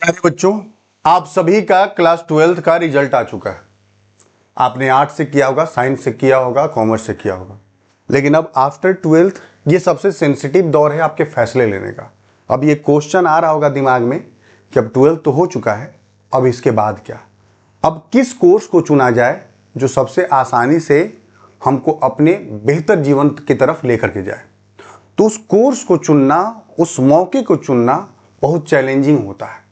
प्यारे बच्चों, आप सभी का क्लास 12th का रिजल्ट आ चुका है। आपने आर्ट से किया होगा, साइंस से किया होगा, कॉमर्स से किया होगा, लेकिन अब आफ्टर 12th ये सबसे सेंसिटिव दौर है आपके फैसले लेने का। अब ये क्वेश्चन आ रहा होगा दिमाग में कि अब 12th तो हो चुका है, अब इसके बाद क्या, अब किस कोर्स को चुना जाए जो सबसे आसानी से हमको अपने बेहतर जीवन की तरफ लेकर के जाए। तो उस कोर्स को चुनना, उस मौके को चुनना बहुत चैलेंजिंग होता है।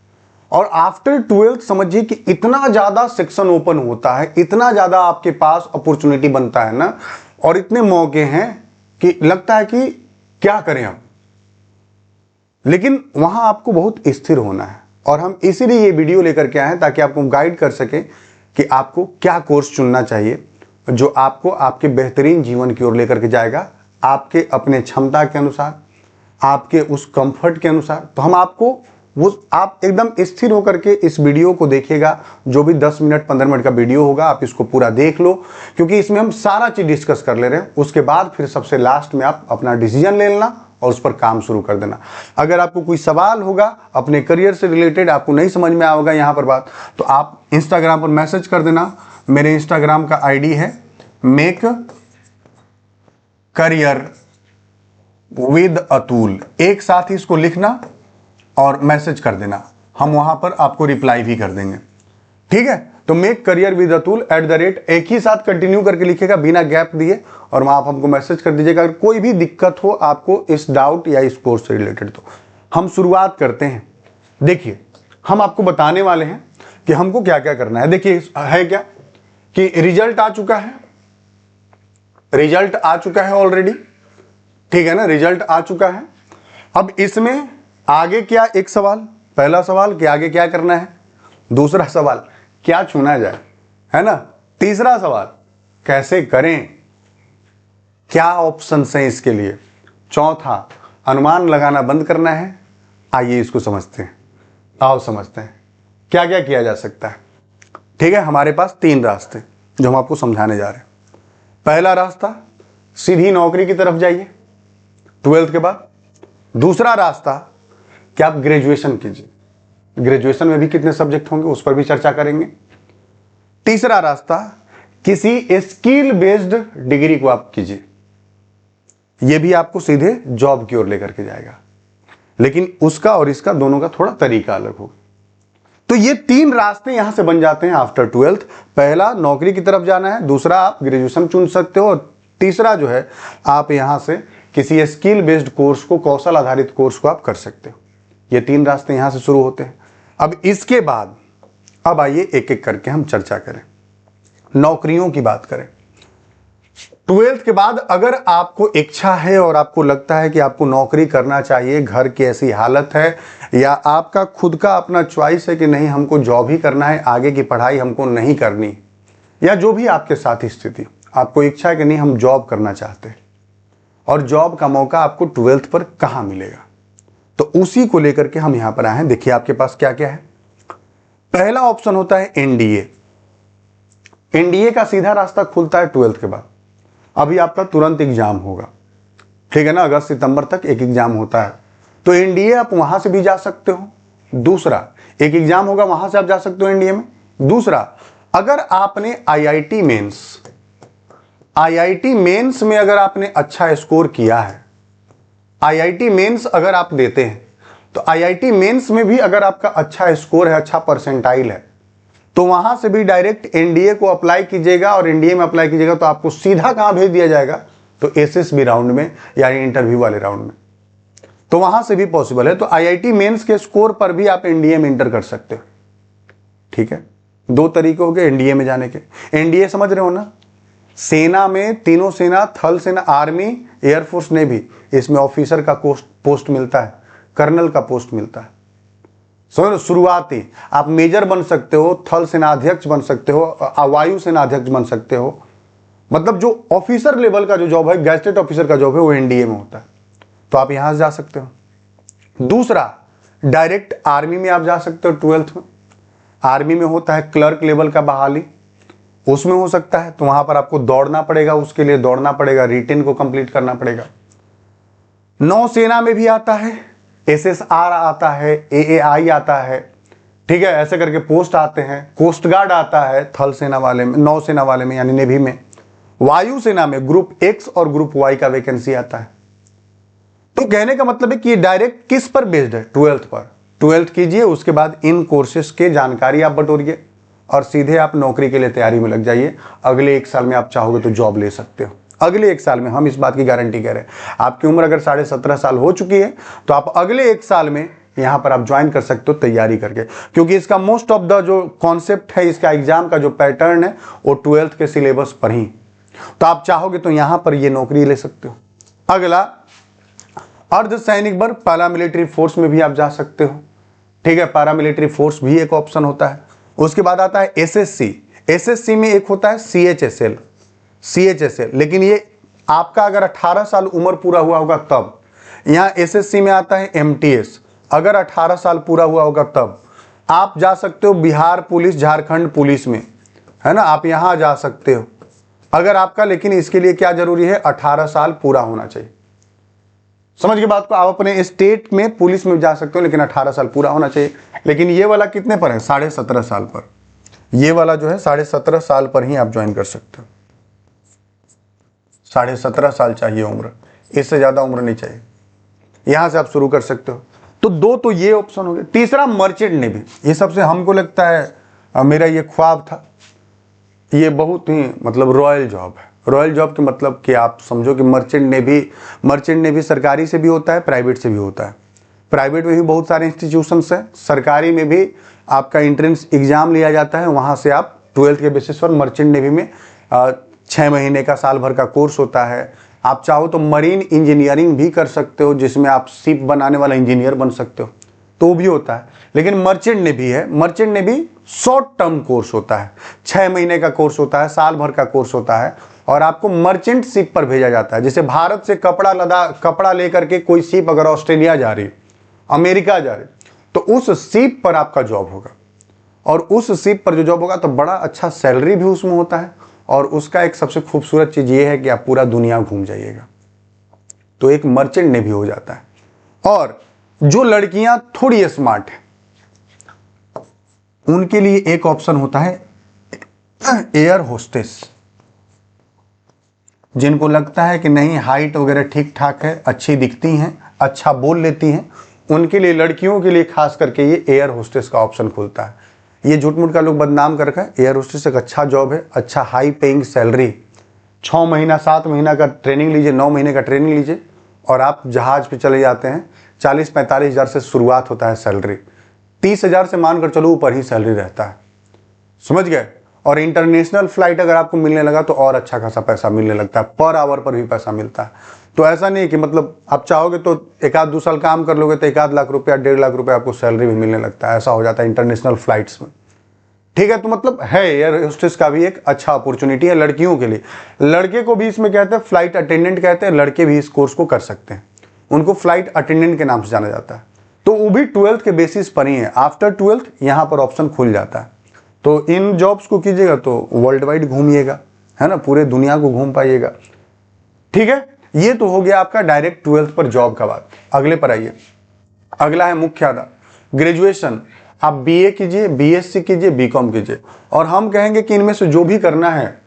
और आफ्टर 12th समझिए कि इतना ज्यादा सेक्शन ओपन होता है, इतना ज्यादा आपके पास अपॉर्चुनिटी बनता है ना, और इतने मौके हैं कि लगता है कि क्या करें अब। लेकिन वहां आपको बहुत स्थिर होना है, और हम इसीलिए ये वीडियो लेकर के आए हैं ताकि आपको गाइड कर सके कि आपको क्या कोर्स चुनना चाहिए जो आपको आपके बेहतरीन जीवन की ओर लेकर के जाएगा, आपके अपने क्षमता के अनुसार, आपके उस कंफर्ट के अनुसार। तो हम आपको वो आप एकदम स्थिर होकर के इस वीडियो को देखिएगा। जो भी 10 मिनट 15 मिनट का वीडियो होगा आप इसको पूरा देख लो, क्योंकि इसमें हम सारा चीज डिस्कस कर ले रहे हैं। उसके बाद फिर सबसे लास्ट में आप अपना डिसीजन ले लेना और उस पर काम शुरू कर देना। अगर आपको कोई सवाल होगा अपने करियर से रिलेटेड, आपको नहीं समझ में आएगा यहाँ पर बात, तो आप इंस्टाग्राम पर मैसेज कर देना। मेरे इंस्टाग्राम का आईडी है मेक करियर विद अतुल, एक साथ ही इसको लिखना और मैसेज कर देना, हम वहां पर आपको रिप्लाई भी कर देंगे। ठीक है, तो मेक करियर विद अतुल @ एक ही साथ कंटिन्यू करके लिखेगा बिना गैप दिए, और वहां आप हमको मैसेज कर दीजिएगा अगर कोई भी दिक्कत हो आपको इस डाउट या इस कोर्स से रिलेटेड। तो हम शुरुआत करते हैं। देखिए, हम आपको बताने वाले हैं कि हमको क्या क्या करना है। देखिए है क्या कि रिजल्ट आ चुका है, रिजल्ट आ चुका है ऑलरेडी, ठीक है ना, रिजल्ट आ चुका है। अब इसमें आगे क्या, एक सवाल, पहला सवाल कि आगे क्या करना है, दूसरा सवाल क्या चुना जाए, है ना, तीसरा सवाल कैसे करें, क्या ऑप्शंस हैं इसके लिए, चौथा अनुमान लगाना बंद करना है। आइए इसको समझते हैं, आओ समझते हैं क्या क्या किया जा सकता है। ठीक है, हमारे पास 3 रास्ते जो हम आपको समझाने जा रहे हैं। पहला रास्ता, सीधी नौकरी की तरफ जाइए 12th के बाद। दूसरा रास्ता कि आप ग्रेजुएशन कीजिए, ग्रेजुएशन में भी कितने सब्जेक्ट होंगे उस पर भी चर्चा करेंगे। तीसरा रास्ता, किसी स्किल बेस्ड डिग्री को आप कीजिए, यह भी आपको सीधे जॉब की ओर लेकर के जाएगा, लेकिन उसका और इसका दोनों का थोड़ा तरीका अलग होगा। तो ये 3 रास्ते यहां से बन जाते हैं आफ्टर 12th। पहला नौकरी की तरफ जाना है, दूसरा आप ग्रेजुएशन चुन सकते हो, और तीसरा जो है आप यहां से किसी स्किल बेस्ड कोर्स को, कौशल आधारित कोर्स को आप कर सकते हो। ये 3 रास्ते यहां से शुरू होते हैं। अब इसके बाद अब आइए एक एक करके हम चर्चा करें, नौकरियों की बात करें। 12th के बाद अगर आपको इच्छा है और आपको लगता है कि आपको नौकरी करना चाहिए, घर की ऐसी हालत है, या आपका खुद का अपना चॉइस है कि नहीं हमको जॉब ही करना है, आगे की पढ़ाई हमको नहीं करनी, या जो भी आपके साथ स्थिति, आपको इच्छा है कि नहीं हम जॉब करना चाहते हैं, और जॉब का मौका आपको 12th पर कहां मिलेगा, तो उसी को लेकर के हम यहां पर आए हैं। देखिए आपके पास क्या क्या है। पहला ऑप्शन होता है एनडीए। एनडीए का सीधा रास्ता खुलता है 12th के बाद। अभी आपका तुरंत एग्जाम होगा, ठीक है ना, अगस्त सितंबर तक एक एग्जाम होता है, तो एनडीए आप वहां से भी जा सकते हो। दूसरा, एक एग्जाम होगा वहां से आप जा सकते हो एनडीए में। दूसरा, अगर आपने आईआईटी मेंस में अगर आपने अच्छा स्कोर किया है, आईआईटी मेंस अगर आप देते हैं, तो आईआईटी मेंस में भी अगर आपका अच्छा स्कोर है, अच्छा परसेंटाइल है, तो वहां से भी डायरेक्ट एनडीए को अप्लाई कीजिएगा, और एनडीए में अप्लाई कीजिएगा तो आपको सीधा कहां भेज दिया जाएगा, तो एसएसबी राउंड में, यानी इंटरव्यू वाले राउंड में, तो वहां से भी पॉसिबल है। तो आईआईटी मेंस के स्कोर पर भी आप एनडीए में इंटर कर सकते हो। ठीक है, 2 तरीके हो गए एनडीए में जाने के। एनडीए समझ रहे हो ना, सेना में, तीनों सेना, थल सेना, आर्मी, एयरफोर्स, नेवी, इसमें ऑफिसर का पोस्ट मिलता है, कर्नल का पोस्ट मिलता है। समझ, शुरुआती आप मेजर बन सकते हो, थल सेनाध्यक्ष बन सकते हो, वायु सेनाध्यक्ष बन सकते हो, मतलब जो ऑफिसर लेवल का जो जॉब है, गैजेटेड ऑफिसर का जॉब है, वो एनडीए में होता है, तो आप यहां से जा सकते हो। दूसरा, डायरेक्ट आर्मी में आप जा सकते हो 12th में। आर्मी में होता है क्लर्क लेवल का बहाली, उसमें हो सकता है, तो वहां पर आपको दौड़ना पड़ेगा, उसके लिए दौड़ना पड़ेगा, रिटेन को कंप्लीट करना पड़ेगा। नौसेना में भी आता है, एसएसआर आता है, एएआई आता है, ठीक है, ऐसे करके पोस्ट आते हैं। कोस्ट गार्ड आता है थल सेना वाले में, नौसेना वाले में यानी नेवी में। वायुसेना में ग्रुप एक्स और ग्रुप वाई का वैकेंसी आता है। तो कहने का मतलब है कि ये डायरेक्ट किस पर बेस्ड है, 12th पर। 12th कीजिए, उसके बाद इन कोर्सेज के जानकारी आप बटोरिए और सीधे आप नौकरी के लिए तैयारी में लग जाइए। अगले 1 साल में आप चाहोगे तो जॉब ले सकते हो। अगले 1 साल में हम इस बात की गारंटी कह रहे हैं। आपकी उम्र अगर 17.5 साल हो चुकी है तो आप अगले 1 साल में यहां पर आप ज्वाइन कर सकते हो तैयारी करके, क्योंकि इसका मोस्ट ऑफ द जो कॉन्सेप्ट है, इसका एग्जाम का जो पैटर्न है वो 12th के सिलेबस पर ही। तो आप चाहोगे तो यहां पर ये नौकरी ले सकते हो। अगला अर्धसैनिक बल, पैरामिलिट्री फोर्स में भी आप जा सकते हो। ठीक है, पैरामिलिट्री फोर्स भी एक ऑप्शन होता है। उसके बाद आता है एसएससी। एसएससी में एक होता है सीएचएसएल। लेकिन ये आपका अगर 18 साल उम्र पूरा हुआ होगा तब। यहां एसएससी में आता है एमटीएस, अगर 18 साल पूरा हुआ होगा तब आप जा सकते हो बिहार पुलिस, झारखंड पुलिस में, है ना, आप यहां जा सकते हो अगर आपका, लेकिन इसके लिए क्या जरूरी है, 18 साल पूरा होना चाहिए। समझ के बात को, आप अपने स्टेट में पुलिस में जा सकते हो लेकिन 18 साल पूरा होना चाहिए। लेकिन ये वाला कितने पर है, 17.5 साल पर। ये वाला जो है 17.5 साल पर ही आप ज्वाइन कर सकते हो। 17.5 साल चाहिए उम्र, इससे ज्यादा उम्र नहीं चाहिए। यहां से आप शुरू कर सकते हो। तो 2 तो ये ऑप्शन हो गए। तीसरा मर्चेंट नेवी। ये सबसे हमको लगता है मेरा ये ख्वाब था, ये बहुत ही मतलब रॉयल जॉब है। रॉयल जॉब के मतलब कि आप समझो कि मर्चेंट नेवी सरकारी से भी होता है, प्राइवेट से भी होता है। प्राइवेट में भी बहुत सारे इंस्टीट्यूशंस हैं, सरकारी में भी आपका एंट्रेंस एग्जाम लिया जाता है, वहां से आप 12th के बेसिस पर मर्चेंट नेवी में 6 महीने का, साल भर का कोर्स होता है। आप चाहो तो मरीन इंजीनियरिंग भी कर सकते हो, जिसमें आप शिप बनाने वाला इंजीनियर बन सकते हो, तो भी होता है। लेकिन मर्चेंट नेवी है, merchant navy short term course होता है, 6 महीने का कोर्स होता है, साल भर का कोर्स होता है, और आपको मर्चेंट शिप पर भेजा जाता है। जैसे भारत से कपड़ा लेकर के कोई शिप अगर ऑस्ट्रेलिया जा रही, अमेरिका जा रही, तो उस शिप पर आपका जॉब होगा, और उस शिप पर जो जॉब होगा तो बड़ा अच्छा सैलरी भी उसमें होता है, और उसका एक सबसे खूबसूरत चीज ये है कि आप पूरा दुनिया घूम जाइएगा। तो एक मर्चेंट नेवी हो जाता है। और जो लड़कियां थोड़ी स्मार्ट है उनके लिए एक ऑप्शन होता है एयर होस्टेस। जिनको लगता है कि नहीं हाइट वगैरह ठीक ठाक है, अच्छी दिखती हैं, अच्छा बोल लेती हैं, उनके लिए, लड़कियों के लिए खास करके ये एयर होस्टेस का ऑप्शन खुलता है। ये झूठ मूठ का लोग बदनाम कर रखा है, एयर होस्टेस एक अच्छा जॉब है, अच्छा हाई पेइंग सैलरी। 6 महीना 7 महीना का ट्रेनिंग लीजिए, 9 महीने का ट्रेनिंग लीजिए और आप जहाज पे चले जाते हैं। 40-45 हज़ार से शुरुआत होता है सैलरी, 30 हज़ार से मानकर चलो ऊपर ही सैलरी रहता है, समझ गए। और इंटरनेशनल फ्लाइट अगर आपको मिलने लगा तो और अच्छा खासा पैसा मिलने लगता है, पर आवर पर भी पैसा मिलता है। तो ऐसा नहीं कि मतलब आप चाहोगे तो 1-2 साल काम कर लोगे तो 1 लाख रुपया, 1.5 लाख रुपया आपको सैलरी भी मिलने लगता है, ऐसा हो जाता है इंटरनेशनल फ्लाइट्स में। ठीक है, तो मतलब है एयर होस्टेस का भी एक अच्छा अपॉर्चुनिटी है लड़कियों के लिए। लड़के को भी इसमें कहते हैं फ्लाइट अटेंडेंट कहते हैं, लड़के भी इस कोर्स को कर सकते हैं, उनको फ्लाइट अटेंडेंट के नाम से जाना जाता है। तो वो भी 12th के बेसिस पर ही है। आफ्टर 12th यहां पर ऑप्शन खुल जाता है। तो इन जॉब्स को कीजिएगा तो वर्ल्ड वाइड घूमिएगा, है ना, पूरे दुनिया को घूम पाइएगा। ठीक है, ये तो हो गया आपका डायरेक्ट 12th पर जॉब का बात। अगले पर आइए। अगला है मुख्यतः ग्रेजुएशन। आप बीए कीजिए, बीएससी कीजिए, बीकॉम कीजिए, और हम कहेंगे कि इनमें से जो भी करना है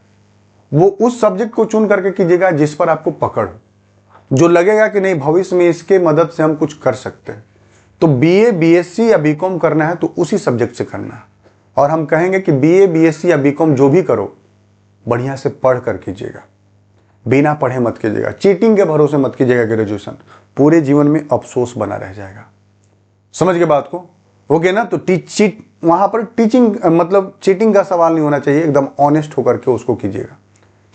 वो उस सब्जेक्ट को चुन करके कीजिएगा जिस पर आपको पकड़, जो लगेगा कि नहीं भविष्य में इसके मदद से हम कुछ कर सकते हैं। तो बीए, बीएससी या बीकॉम करना है तो उसी सब्जेक्ट से करना है। और हम कहेंगे कि बीए, बीएससी या बीकॉम जो भी करो बढ़िया से पढ़ कर कीजिएगा, बिना पढ़े मत कीजिएगा, चीटिंग के भरोसे मत कीजिएगा ग्रेजुएशन, पूरे जीवन में अफसोस बना रह जाएगा। समझ के बात को, ओके ना। तो वहां पर टीचिंग मतलब चीटिंग का सवाल नहीं होना चाहिए, एकदम ऑनेस्ट होकर के उसको कीजिएगा।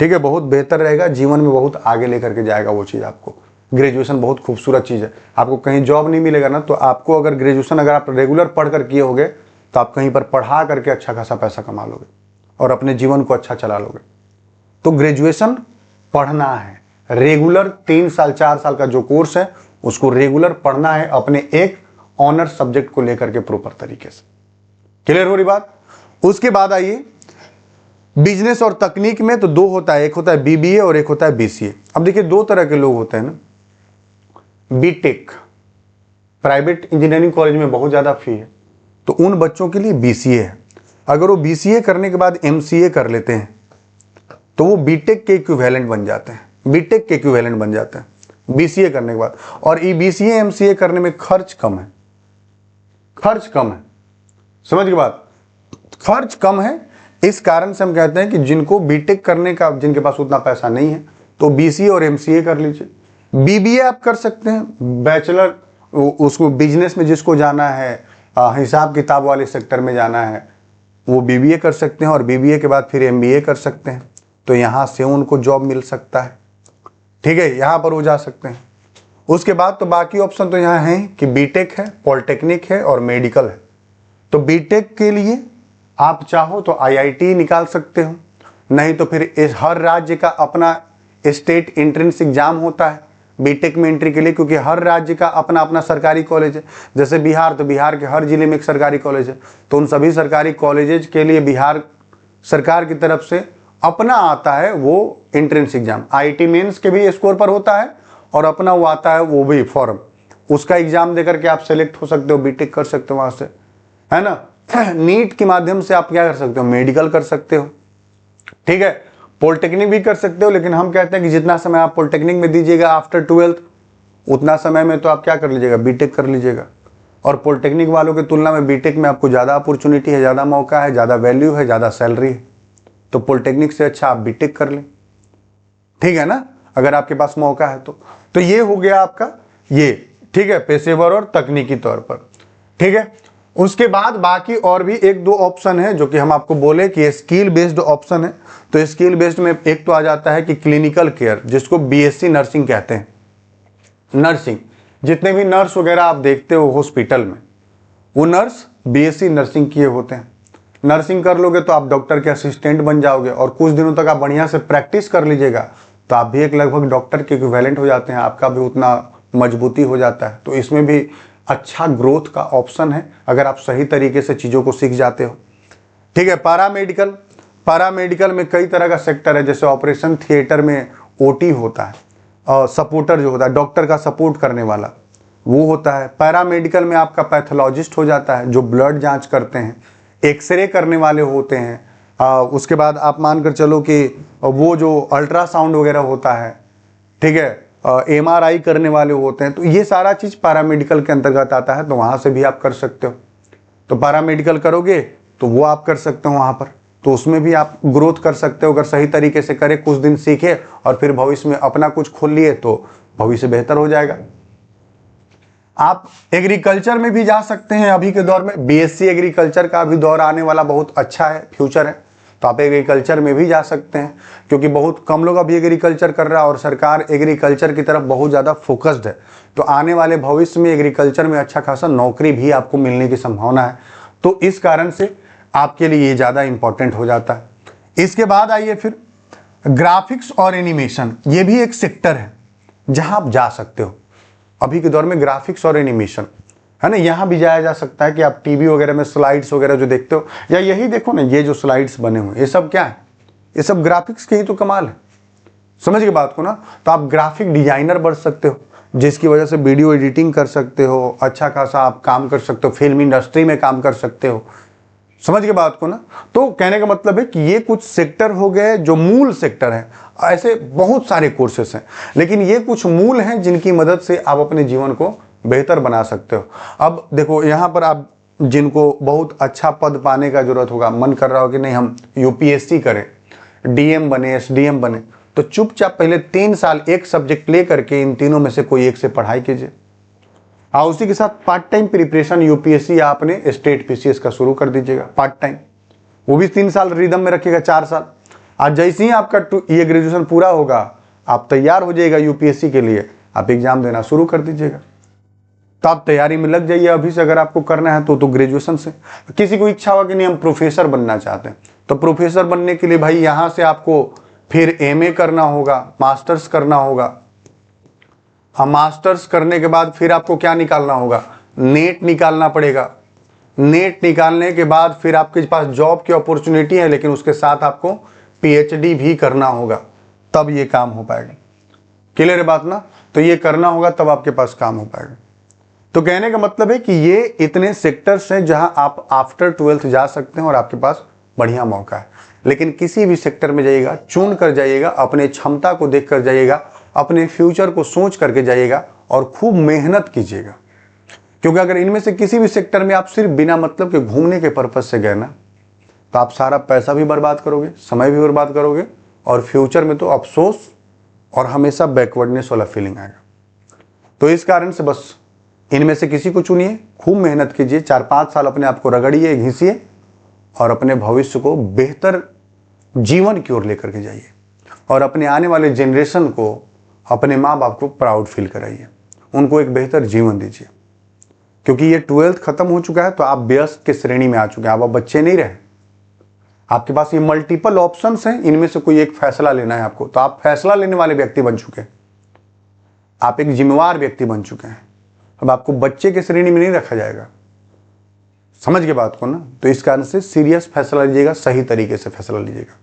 ठीक है, बहुत बेहतर रहेगा, जीवन में बहुत आगे लेकर के जाएगा वो चीज आपको। ग्रेजुएशन बहुत खूबसूरत चीज है। आपको कहीं जॉब नहीं मिलेगा ना, तो आपको अगर ग्रेजुएशन अगर आप रेगुलर पढ़ कर किए होगे तो आप कहीं पर पढ़ा करके अच्छा खासा पैसा कमा लोगे और अपने जीवन को अच्छा चला लोगे। तो ग्रेजुएशन पढ़ना है, रेगुलर 3 साल 4 साल का जो कोर्स है उसको रेगुलर पढ़ना है, अपने एक ऑनर सब्जेक्ट को लेकर के प्रॉपर तरीके से। क्लियर हो रही बात। उसके बाद आइए बिजनेस और तकनीक में तो 2 होता है, एक होता है बीबीए और एक होता है बीसीए। अब देखिए 2 तरह के लोग होते हैं ना। बीटेक, प्राइवेट इंजीनियरिंग कॉलेज में बहुत ज्यादा फी है, तो उन बच्चों के लिए बीसीए है। अगर वो बीसीए करने के बाद एमसीए कर लेते हैं तो वो बीटेक के इक्विवेलेंट बन जाते हैं, बीटेक के इक्विवेलेंट बन जाते हैं बीसीए करने के बाद। और ये बीसीए एमसीए करने में खर्च कम है, खर्च कम है, समझ के बात, खर्च कम है। इस कारण से हम कहते हैं कि जिनको बीटेक करने का, जिनके पास उतना पैसा नहीं है तो बीसीए और एमसीए कर लीजिए। बीबीए आप कर सकते हैं, बैचलर, उसको बिजनेस में जिसको जाना है, हिसाब किताब वाले सेक्टर में जाना है, वो बीबीए कर सकते हैं और बीबीए के बाद फिर एमबीए कर सकते हैं, तो यहाँ से उनको जॉब मिल सकता है। ठीक है, यहाँ पर वो जा सकते हैं। उसके बाद तो बाकी ऑप्शन तो यहाँ हैं कि बीटेक है, पॉलिटेक्निक है और मेडिकल है। तो बीटेक के लिए आप चाहो तो आईआईटी निकाल सकते हो, नहीं तो फिर इस हर राज्य का अपना स्टेट एंट्रेंस एग्जाम होता है बीटेक में एंट्री के लिए, क्योंकि हर राज्य का अपना अपना सरकारी कॉलेज है। जैसे बिहार, तो बिहार के हर जिले में एक सरकारी कॉलेज है, तो उन सभी सरकारी कॉलेजेज के लिए बिहार सरकार की तरफ से अपना आता है वो एंट्रेंस एग्जाम। आईआईटी मेंस के भी स्कोर पर होता है और अपना वो आता है वो भी फॉर्म, उसका एग्जाम देकर के आप सेलेक्ट हो सकते हो, बीटेक कर सकते हो वहां से, है ना। नीट के माध्यम से आप क्या कर सकते हो, मेडिकल कर सकते हो। ठीक है, पॉलिटेक्निक भी कर सकते हो, लेकिन हम कहते हैं कि जितना समय आप पॉलिटेक्निक में दीजिएगा आफ्टर 12th, उतना समय में तो आप क्या कर लीजिएगा, बीटेक कर लीजिएगा। और पॉलिटेक्निक वालों की तुलना में बीटेक में आपको ज़्यादा अपॉर्चुनिटी है, ज़्यादा मौका है, ज़्यादा वैल्यू है, ज़्यादा सैलरी है, तो पॉलिटेक्निक से अच्छा आप बीटेक कर लें। ठीक है ना, अगर आपके पास मौका है तो ये हो गया आपका ये, ठीक है, पेशेवर और तकनीकी तौर पर। ठीक है, उसके बाद बाकी और भी एक दो ऑप्शन है जो कि हम आपको बोले कि स्किल बेस्ड ऑप्शन है। तो स्किल बेस्ड में एक तो आ जाता है कि क्लिनिकल केयर, जिसको बीएससी नर्सिंग कहते हैं। नर्सिंग, जितने भी नर्स वगैरह आप देखते हो हॉस्पिटल में, वो नर्स बीएससी नर्सिंग किए होते हैं। नर्सिंग कर लोगे तो आप डॉक्टर के असिस्टेंट बन जाओगे, और कुछ दिनों तक आप बढ़िया से प्रैक्टिस कर लीजिएगा तो आप भी एक लगभग डॉक्टर के इक्विवेलेंट हो जाते हैं, आपका भी उतना मजबूती हो जाता है। तो इसमें भी अच्छा ग्रोथ का ऑप्शन है अगर आप सही तरीके से चीज़ों को सीख जाते हो। ठीक है, पैरामेडिकल, पैरामेडिकल में कई तरह का सेक्टर है, जैसे ऑपरेशन थिएटर में ओटी होता है, और सपोर्टर जो होता है डॉक्टर का सपोर्ट करने वाला वो होता है। पैरामेडिकल में आपका पैथोलॉजिस्ट हो जाता है, जो ब्लड जांच करते हैं, एक्सरे करने वाले होते हैं। उसके बाद आप मानकर चलो कि वो जो अल्ट्रासाउंड वगैरह होता है, ठीक है, एमआरआई करने वाले होते हैं, तो ये सारा चीज़ पैरामेडिकल के अंतर्गत आता है, तो वहाँ से भी आप कर सकते हो। तो पैरामेडिकल करोगे तो वो आप कर सकते हो वहाँ पर, तो उसमें भी आप ग्रोथ कर सकते हो अगर सही तरीके से करें, कुछ दिन सीखे और फिर भविष्य में अपना कुछ खोल लिए तो भविष्य बेहतर हो जाएगा। आप एग्रीकल्चर में भी जा सकते हैं अभी के दौर में, बीएससी एग्रीकल्चर का भी दौर आने वाला बहुत अच्छा है, फ्यूचर है, तो आप एग्रीकल्चर में भी जा सकते हैं, क्योंकि बहुत कम लोग अभी एग्रीकल्चर कर रहा है और सरकार एग्रीकल्चर की तरफ बहुत ज़्यादा फोकस्ड है। तो आने वाले भविष्य में एग्रीकल्चर में अच्छा खासा नौकरी भी आपको मिलने की संभावना है, तो इस कारण से आपके लिए ये ज़्यादा इंपॉर्टेंट हो जाता है। इसके बाद आइए फिर ग्राफिक्स और एनिमेशन, ये भी एक सेक्टर है जहाँ आप जा सकते हो अभी के दौर में, ग्राफिक्स और एनिमेशन, है ना। यहाँ भी जाया जा सकता है कि आप टीवी वगैरह में स्लाइड्स वगैरह जो देखते हो, या यही देखो ना, ये जो स्लाइड्स बने हुए ये सब क्या है, ये सब ग्राफिक्स के ही तो कमाल है, समझ के बात को ना। तो आप ग्राफिक डिजाइनर बन सकते हो, जिसकी वजह से वीडियो एडिटिंग कर सकते हो, अच्छा खासा आप काम कर सकते हो, फिल्म इंडस्ट्री में काम कर सकते हो, समझ के बात को ना। तो कहने का मतलब है कि ये कुछ सेक्टर हो गए जो मूल सेक्टर हैं, ऐसे बहुत सारे कोर्सेस हैं, लेकिन ये कुछ मूल हैं जिनकी मदद से आप अपने जीवन को बेहतर बना सकते हो। अब देखो यहाँ पर आप जिनको बहुत अच्छा पद पाने का जरूरत होगा, मन कर रहा हो कि नहीं हम यूपीएससी करें, डीएम बने, एसडीएम बने, तो चुपचाप पहले 3 साल एक सब्जेक्ट ले करके इन तीनों में से कोई एक से पढ़ाई कीजिए, और उसी के साथ पार्ट टाइम प्रिपरेशन यूपीएससी या आपने स्टेट पीसीएस का शुरू कर दीजिएगा पार्ट टाइम, वो भी 3 साल रिदम में रखिएगा, 4 साल। आज जैसे ही आपका ये ग्रेजुएशन पूरा होगा, आप तैयार हो जाइएगा यूपीएससी के लिए, आप एग्जाम देना शुरू कर दीजिएगा। तो आप तैयारी में लग जाइए अभी से, अगर आपको करना है तो ग्रेजुएशन से। किसी को इच्छा हुआ कि नहीं हम प्रोफेसर बनना चाहते हैं, तो प्रोफेसर बनने के लिए भाई यहाँ से आपको फिर एमए करना होगा, मास्टर्स करना होगा। हाँ, मास्टर्स करने के बाद फिर आपको क्या निकालना होगा, नेट निकालना पड़ेगा। नेट निकालने के बाद फिर आपके पास जॉब की अपॉर्चुनिटी है, लेकिन उसके साथ आपको पीएचडी भी करना होगा, तब ये काम हो पाएगा। क्लियर है बात ना। तो ये करना होगा तब आपके पास काम हो पाएगा। तो कहने का मतलब है कि ये इतने सेक्टर्स हैं जहां आप आफ्टर 12th जा सकते हैं और आपके पास बढ़िया मौका है। लेकिन किसी भी सेक्टर में जाइएगा, चुन कर जाइएगा, अपने क्षमता को देख कर जाइएगा, अपने फ्यूचर को सोच करके जाइएगा और खूब मेहनत कीजिएगा। क्योंकि अगर इनमें से किसी भी सेक्टर में आप सिर्फ बिना मतलब के घूमने के पर्पज से गए ना, तो आप सारा पैसा भी बर्बाद करोगे, समय भी बर्बाद करोगे, और फ्यूचर में तो अफसोस और हमेशा बैकवर्डनेस वाला फीलिंग आएगा। तो इस कारण से बस इनमें से किसी को चुनिए, खूब मेहनत कीजिए, 4-5 साल अपने आप को रगड़िए, घिसिए और अपने भविष्य को बेहतर जीवन की ओर लेकर के जाइए और अपने आने वाले जनरेशन को, अपने माँ बाप को प्राउड फील कराइए, उनको एक बेहतर जीवन दीजिए। क्योंकि ये 12th खत्म हो चुका है तो आप वयस्क की श्रेणी में आ चुके हैं, आप बच्चे नहीं रहे। आपके पास ये मल्टीपल ऑप्शंस हैं, इनमें से कोई एक फैसला लेना है आपको, तो आप फैसला लेने वाले व्यक्ति बन चुके हैं, आप एक जिम्मेवार व्यक्ति बन चुके हैं। अब आपको बच्चे की श्रेणी में नहीं रखा जाएगा। समझ के बात को ना? तो इस कारण से सीरियस फैसला लीजिएगा, सही तरीके से फैसला लीजिएगा।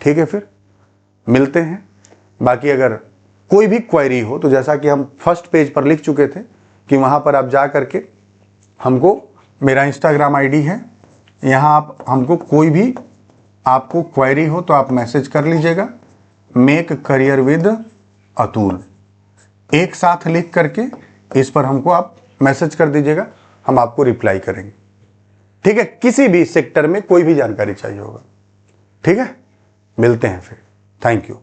ठीक है, फिर मिलते हैं। बाकी अगर कोई भी क्वेरी हो तो जैसा कि हम फर्स्ट पेज पर लिख चुके थे कि वहां पर आप जा करके हमको, मेरा इंस्टाग्राम आईडी है, यहाँ आप हमको कोई भी आपको क्वेरी हो तो आप मैसेज कर लीजिएगा, मेक करियर विद अतुल एक साथ लिख करके इस पर हमको आप मैसेज कर दीजिएगा, हम आपको रिप्लाई करेंगे। ठीक है, किसी भी सेक्टर में कोई भी जानकारी चाहिए होगा। ठीक है, मिलते हैं फिर। Thank you.